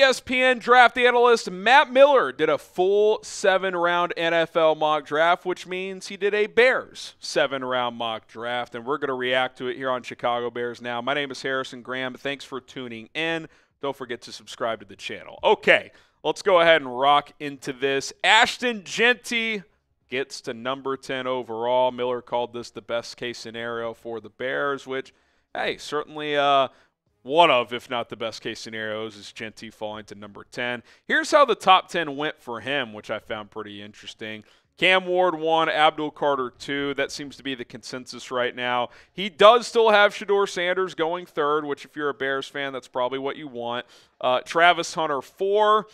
ESPN draft analyst Matt Miller did a full 7-round NFL mock draft, which means he did a Bears 7-round mock draft, and we're going to react to it here on Chicago Bears Now. My name is Harrison Graham. Thanks for tuning in. Don't forget to subscribe to the channel. Okay, let's go ahead and rock into this. Ashton Jeanty gets to number 10 overall. Miller called this the best case scenario for the Bears, which, hey, certainly one of, if not the best case scenarios, is Jeanty falling to number 10. Here's how the top 10 went for him, which I found pretty interesting. Cam Ward 1, Abdul Carter 2. That seems to be the consensus right now. He does still have Shedeur Sanders going 3rd, which if you're a Bears fan, that's probably what you want. Travis Hunter 4.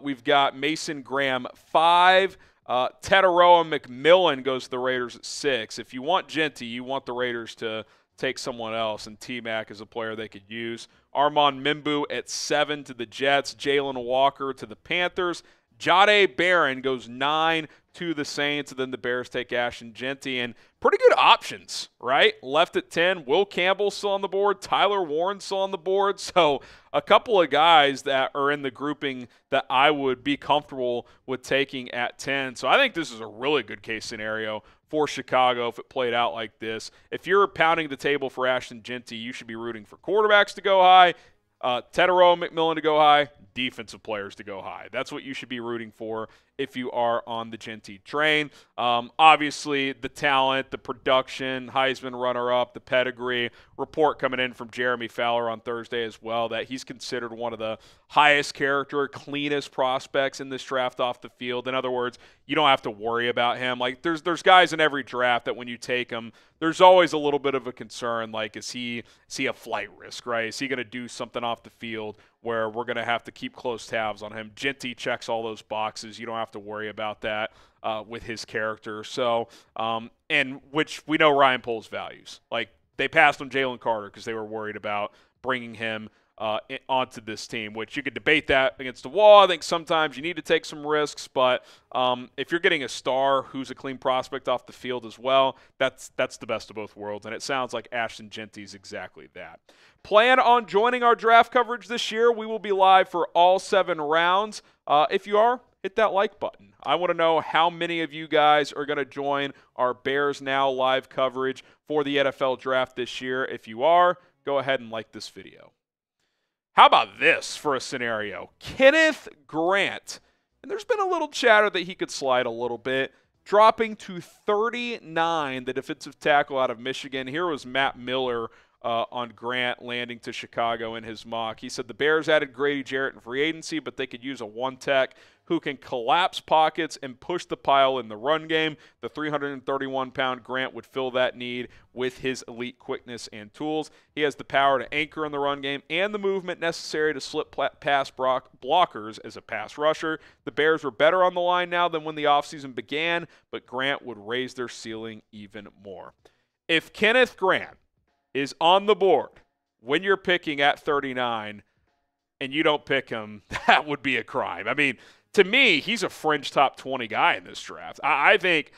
We've got Mason Graham 5. Teteroa McMillan goes to the Raiders at 6. If you want Jeanty, you want the Raiders to take someone else, and T-Mac is a player they could use. Armand Mimbu at 7 to the Jets. Jalen Walker to the Panthers. Jahdae Barron goes 9 to the Saints, and then the Bears take Ashton Jeanty. And pretty good options, right? Left at 10, Will Campbell still on the board, Tyler Warren still on the board. So a couple of guys that are in the grouping that I would be comfortable with taking at 10. So I think this is a really good case scenario for Chicago if it played out like this. If you're pounding the table for Ashton Jeanty, you should be rooting for quarterbacks to go high, Teteroa McMillan to go high, defensive players to go high. That's what you should be rooting for if you are on the Jeanty train. Obviously, the talent, the production, Heisman runner-up, the pedigree. Report coming in from Jeremy Fowler on Thursday as well that he's considered one of the highest character, cleanest prospects in this draft off the field. In other words, you don't have to worry about him. Like, there's guys in every draft that when you take them, there's always a little bit of a concern, like, is he a flight risk, right? Is he going to do something off the field where we're going to have to keep close tabs on him? Jeanty checks all those boxes. You don't have to worry about that with his character. So, and which we know Ryan Poles values. Like, they passed on Jalen Carter because they were worried about bringing him onto this team, which you could debate that against the wall. I think sometimes you need to take some risks, but if you're getting a star who's a clean prospect off the field as well, that's the best of both worlds, and it sounds like Ashton Jeanty is exactly that. Plan on joining our draft coverage this year. We will be live for all 7 rounds. If you are, hit that like button. I want to know how many of you guys are going to join our Bears Now live coverage for the NFL draft this year. If you are, go ahead and like this video. How about this for a scenario? Kenneth Grant, and there's been a little chatter that he could slide a little bit, dropping to 39, the defensive tackle out of Michigan. Here was Matt Miller on Grant landing to Chicago in his mock. He said the Bears added Grady Jarrett in free agency, but they could use a one-tech who can collapse pockets and push the pile in the run game. The 331-pound Grant would fill that need with his elite quickness and tools. He has the power to anchor in the run game and the movement necessary to slip pass blockers as a pass rusher. The Bears were better on the line now than when the offseason began, but Grant would raise their ceiling even more. If Kenneth Grant is on the board when you're picking at 39 and you don't pick him, that would be a crime. I mean, to me, he's a fringe top 20 guy in this draft. I think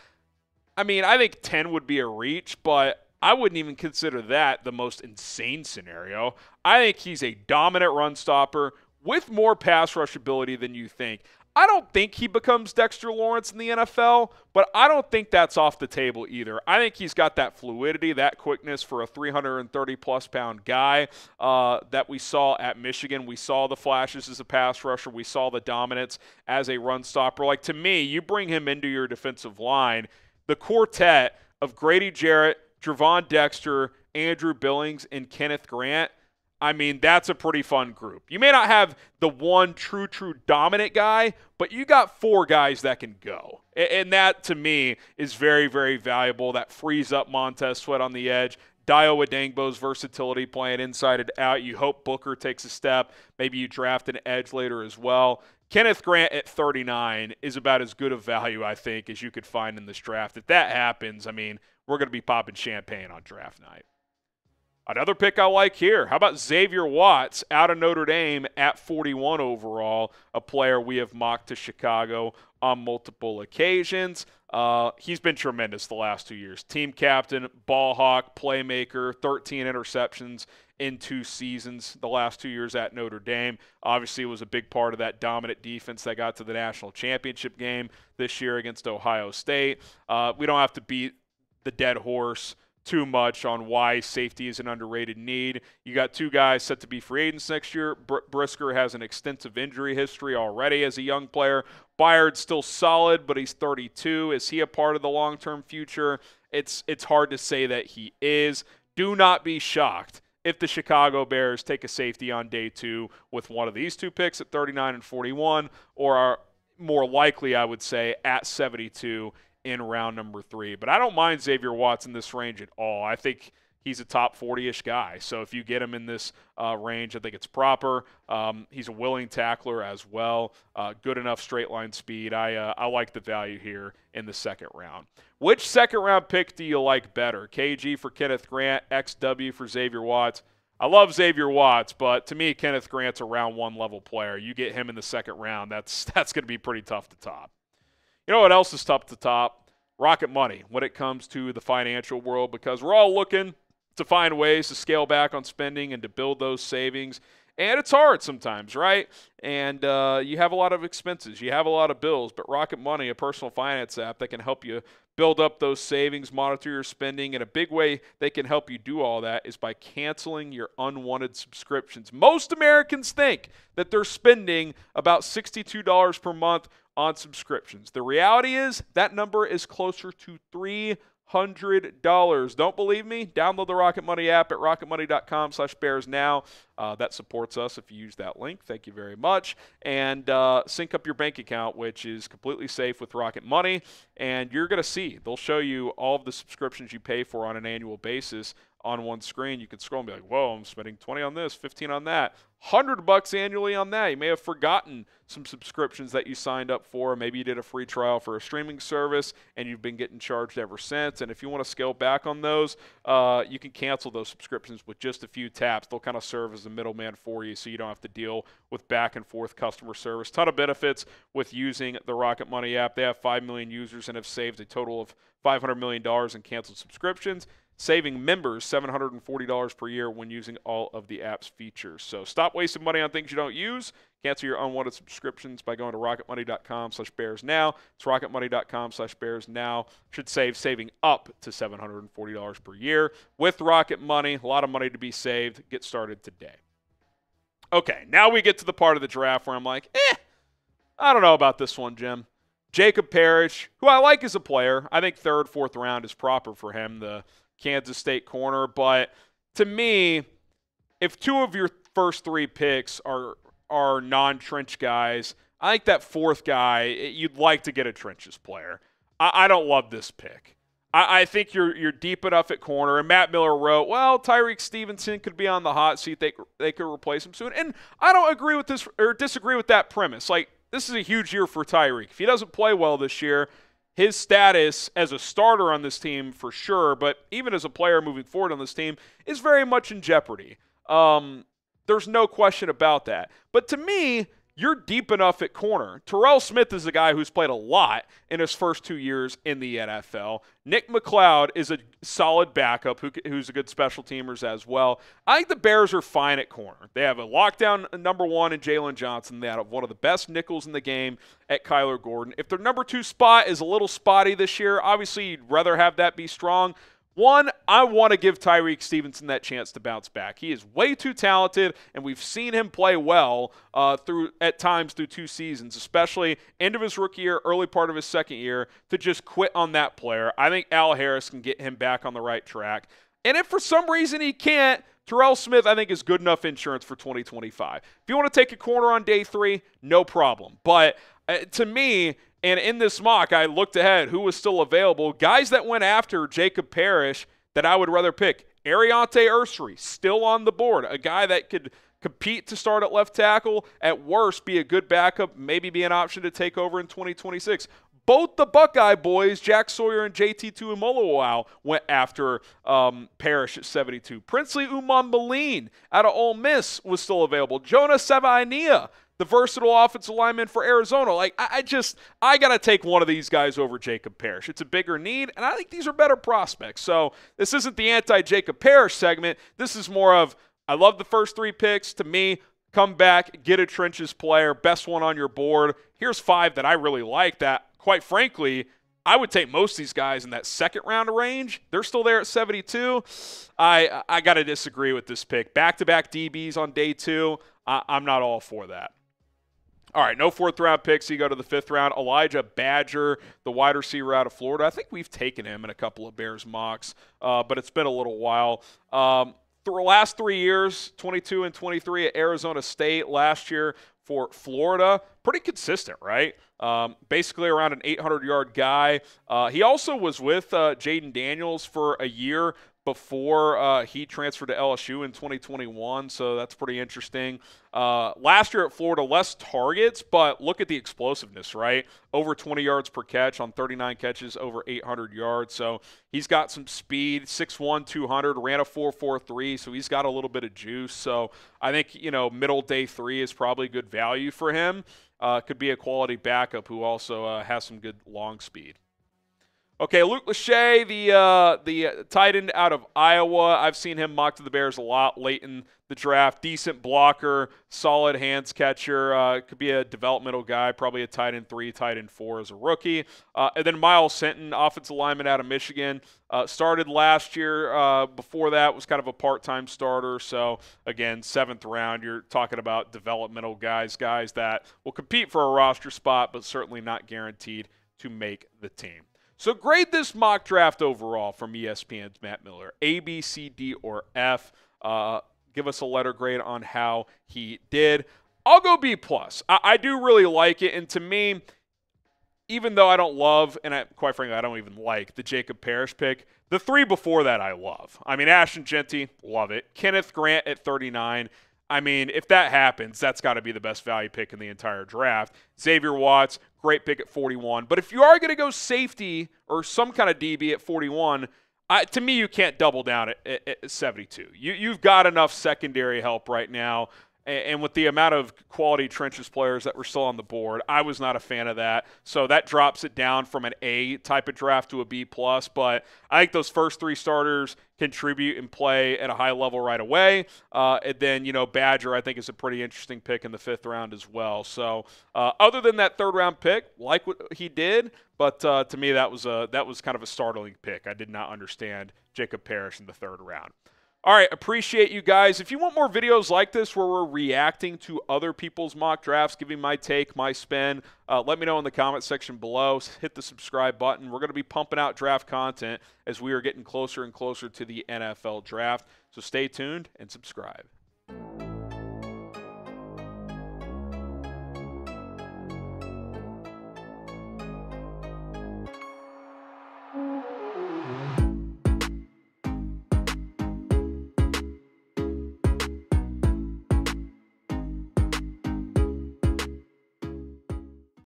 10 would be a reach, but I wouldn't even consider that the most insane scenario. I think he's a dominant run stopper with more pass rush ability than you think. I don't think he becomes Dexter Lawrence in the NFL, but I don't think that's off the table either. I think he's got that fluidity, that quickness for a 330-plus pound guy that we saw at Michigan. We saw the flashes as a pass rusher. We saw the dominance as a run stopper. Like, to me, you bring him into your defensive line, the quartet of Grady Jarrett, Trevon Dexter, Andrew Billings, and Kenneth Grant, I mean, that's a pretty fun group. You may not have the one true dominant guy, but you got 4 guys that can go. And that, to me, is very, very valuable. That frees up Montez Sweat on the edge. Dio Adangbo's versatility playing inside and out. You hope Booker takes a step. Maybe you draft an edge later as well. Kenneth Grant at 39 is about as good of value, I think, as you could find in this draft. If that happens, I mean, we're going to be popping champagne on draft night. Another pick I like here. How about Xavier Watts out of Notre Dame at 41 overall, a player we have mocked to Chicago on multiple occasions. He's been tremendous the last 2 years. Team captain, ball hawk, playmaker, 13 interceptions in 2 seasons the last 2 years at Notre Dame. Obviously, it was a big part of that dominant defense that got to the national championship game this year against Ohio State. We don't have to beat the dead horse too much on why safety is an underrated need. You got 2 guys set to be free agents next year. Brisker has an extensive injury history already as a young player. Byard's still solid, but he's 32. Is he a part of the long-term future? It's hard to say that he is. Do not be shocked if the Chicago Bears take a safety on day 2 with one of these 2 picks at 39 and 41, or are more likely, I would say, at 72 in round number 3. But I don't mind Xavier Watts in this range at all. I think he's a top 40-ish guy. So if you get him in this range, I think it's proper. He's a willing tackler as well. Good enough straight line speed. I like the value here in the second round. Which second round pick do you like better? KG for Kenneth Grant, XW for Xavier Watts. I love Xavier Watts, but to me, Kenneth Grant's a round 1 level player. You get him in the second round, that's going to be pretty tough to top. You know what else is tough to top? Rocket money when it comes to the financial world, because we're all looking to find ways to scale back on spending and to build those savings. And it's hard sometimes, right? And you have a lot of expenses. You have a lot of bills. But Rocket Money, a personal finance app that can help you build up those savings, monitor your spending. And a big way they can help you do all that is by canceling your unwanted subscriptions. Most Americans think that they're spending about $62 per month on subscriptions. The reality is that number is closer to $300. Don't believe me? Download the Rocket Money app at rocketmoney.com/bears now. That supports us if you use that link. Thank you very much. And sync up your bank account, which is completely safe with Rocket Money. And you're going to see, they'll show you all of the subscriptions you pay for on an annual basis on one screen. You can scroll and be like, whoa, I'm spending 20 on this, 15 on that, $100 annually on that. You may have forgotten some subscriptions that you signed up for. Maybe you did a free trial for a streaming service and you've been getting charged ever since. And if you want to scale back on those, you can cancel those subscriptions with just a few taps. They'll kind of serve as a middleman for you so you don't have to deal with back and forth customer service. Ton of benefits with using the Rocket Money app. They have 5 million users and have saved a total of $500 million in canceled subscriptions, saving members $740 per year when using all of the app's features. So stop wasting money on things you don't use. Cancel your unwanted subscriptions by going to rocketmoney.com/bears now. It's rocketmoney.com/bears now. Should saving up to $740 per year. With Rocket Money, a lot of money to be saved. Get started today. Okay, now we get to the part of the draft where I'm like, I don't know about this one, Jim. Jacob Parrish, who I like as a player. I think 3rd, 4th round is proper for him, the Kansas State corner. But to me, if 2 of your first 3 picks are non-trench guys, I think that 4th guy, you'd like to get a trenches player. I don't love this pick. I think you're deep enough at corner. And Matt Miller wrote, well, Tyreek Stevenson could be on the hot seat. They could replace him soon. And I don't agree with this or disagree with that premise. Like, this is a huge year for Tyreek. If he doesn't play well this year, his status as a starter on this team for sure, but even as a player moving forward on this team, is very much in jeopardy. There's no question about that. But to me, you're deep enough at corner. Terrell Smith is a guy who's played a lot in his first 2 years in the NFL. Nick McLeod is a solid backup who's a good special teamers as well. I think the Bears are fine at corner. They have a lockdown number 1 in Jalen Johnson. They have one of the best nickels in the game at Kyler Gordon. If their number 2 spot is a little spotty this year, obviously you'd rather have that be strong. One, I want to give Tyreek Stevenson that chance to bounce back. He is way too talented, and we've seen him play well at times through 2 seasons, especially end of his rookie year, early part of his second year, to just quit on that player. I think Al Harris can get him back on the right track. And if for some reason he can't, Terrell Smith, I think, is good enough insurance for 2025. If you want to take a corner on day 3, no problem. But to me, and in this mock, I looked ahead who was still available. Guys that went after Jacob Parrish that I would rather pick. Ariante Ursary, still on the board. A guy that could compete to start at left tackle. At worst, be a good backup, maybe be an option to take over in 2026. both the Buckeye boys, Jack Sawyer and JT Tuimoloau, went after Parrish at 72. Princely Umon-Maleen out of Ole Miss was still available. Jonah Savainia, the versatile offensive lineman for Arizona. Like, I got to take one of these guys over Jacob Parrish. It's a bigger need, and I think these are better prospects. So this isn't the anti-Jacob Parrish segment. This is more of, I love the first 3 picks. To me, come back, get a trenches player, best one on your board. Here's 5 that I really like that, quite frankly, I would take most of these guys in that second round range. They're still there at 72. I got to disagree with this pick. Back-to-back DBs on day 2. I'm not all for that. All right, no 4th-round picks. You go to the 5th round. Elijhah Badger, the wide receiver out of Florida. I think we've taken him in a couple of Bears mocks, but it's been a little while. The last 3 years, 22 and 23 at Arizona State. Last year for Florida, pretty consistent, right? Basically around an 800-yard guy. He also was with Jaden Daniels for a year before he transferred to LSU in 2021, so that's pretty interesting. Last year at Florida, less targets, but look at the explosiveness, right? Over 20 yards per catch on 39 catches, over 800 yards. So he's got some speed, 6'1", 200, ran a 4.43, so he's got a little bit of juice. So I think, middle day 3 is probably good value for him. Could be a quality backup who also has some good long speed. Okay, Luke Lachey, the tight end out of Iowa. I've seen him mocked to the Bears a lot late in the draft. Decent blocker, solid hands catcher. Could be a developmental guy, probably a tight end 3, tight end 4 as a rookie. And then Myles Hinton, offensive lineman out of Michigan. Started last year. Before that was kind of a part-time starter. So, again, 7th round, you're talking about developmental guys that will compete for a roster spot, but certainly not guaranteed to make the team. So grade this mock draft overall from ESPN's Matt Miller. A, B, C, D, or F. Give us a letter grade on how he did. I'll go B+. I do really like it, and to me, even though I don't love, and quite frankly, I don't even like the Jacob Parrish pick, the 3 before that I love. I mean, Ashton, Jeanty, love it. Kenneth Grant at 39. I mean, if that happens, that's got to be the best value pick in the entire draft. Xavier Watts, great pick at 41. But if you are going to go safety or some kind of DB at 41, to me, you can't double down at 72. You've got enough secondary help right now. And with the amount of quality trenches players that were still on the board, I was not a fan of that. So that drops it down from an A type of draft to a B+. But I think those first 3 starters contribute and play at a high level right away. And then, Badger, I think, is a pretty interesting pick in the 5th round as well. So other than that 3rd round pick, like what he did, but to me that was kind of a startling pick. I did not understand Jacob Parrish in the 3rd round. All right, appreciate you guys. If you want more videos like this where we're reacting to other people's mock drafts, giving my take, my spin, let me know in the comment section below. Hit the subscribe button. We're going to be pumping out draft content as we are getting closer and closer to the NFL draft. So stay tuned and subscribe.